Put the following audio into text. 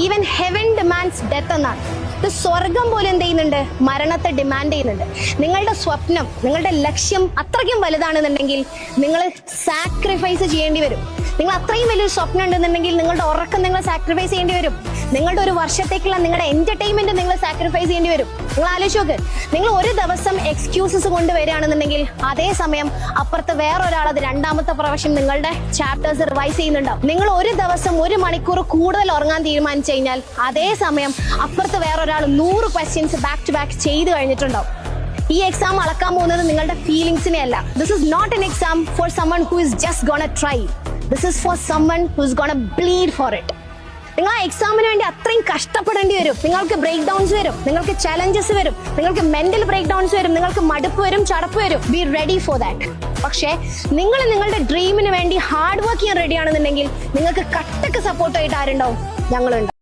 Even heaven demands death എന്നാണ്. ഇത് സ്വർഗം പോലെ എന്ത് ചെയ്യുന്നുണ്ട്? മരണത്തെ ഡിമാൻഡ് ചെയ്യുന്നുണ്ട്. നിങ്ങളുടെ സ്വപ്നം, നിങ്ങളുടെ ലക്ഷ്യം അത്രയ്ക്കും വലുതാണെന്നുണ്ടെങ്കിൽ നിങ്ങൾ സാക്രിഫൈസ് ചെയ്യേണ്ടി വരും. നിങ്ങൾ അത്രയും വലിയൊരു സ്വപ്നം ഉണ്ടെന്നുണ്ടെങ്കിൽ നിങ്ങളുടെ ഉറക്കം നിങ്ങൾ സാക്രിഫൈസ് ചെയ്യേണ്ടി വരും. നിങ്ങളുടെ ഒരു വർഷത്തേക്കുള്ള നിങ്ങളുടെ എന്റർടൈൻമെന്റ് നിങ്ങൾ സാക്രിഫൈസ് ചെയ്യേണ്ടി വരും. നിങ്ങൾ ആലോചിച്ച് നോക്ക്, നിങ്ങൾ ഒരു ദിവസം എക്സ്ക്യൂസസ് കൊണ്ടുവരികയാണെന്നുണ്ടെങ്കിൽ അതേസമയം അപ്പുറത്ത് വേറൊരാൾ അത് രണ്ടാമത്തെ പ്രാവശ്യം നിങ്ങളുടെ ചാപ്റ്റേഴ്സ് റിവൈസ് ചെയ്യുന്നുണ്ടാവും. നിങ്ങൾ ഒരു ദിവസം 1 മണിക്കൂർ കൂടുതൽ ഉറങ്ങാൻ തീരുമാനിച്ചു കഴിഞ്ഞാൽ അതേസമയം അപ്പുറത്ത് വേറൊരാൾ 100 ക്വസ്റ്റ്യൻസ് ബാക്ക് ടു ബാക്ക് ചെയ്ത് കഴിഞ്ഞിട്ടുണ്ടാവും. ഈ എക്സാം അളക്കാൻ പോകുന്നത് നിങ്ങളുടെ ഫീലിംഗ്സിനെ അല്ല. This is not an exam for someone who is just gonna try. This is for someone who is gonna bleed for it. നിങ്ങൾ ആ എക്സാമിന് വേണ്ടി അത്രയും കഷ്ടപ്പെടേണ്ടി വരും. നിങ്ങൾക്ക് ബ്രേക്ക് ഡൗൺസ് വരും, നിങ്ങൾക്ക് ചലഞ്ചസ് വരും, നിങ്ങൾക്ക് മെന്റൽ ബ്രേക്ക് ഡൗൺസ് വരും, നിങ്ങൾക്ക് മടുപ്പ് വരും, ചടപ്പ് വരും. Be ready for that. പക്ഷേ നിങ്ങൾ നിങ്ങളുടെ ഡ്രീമിന് വേണ്ടി ഹാർഡ് വർക്ക് ചെയ്യാൻ റെഡി ആണെന്നുണ്ടെങ്കിൽ നിങ്ങൾക്ക് കട്ടക്ക് സപ്പോർട്ടായിട്ട് ആരുണ്ടാവും? ഞങ്ങളുണ്ടാവും.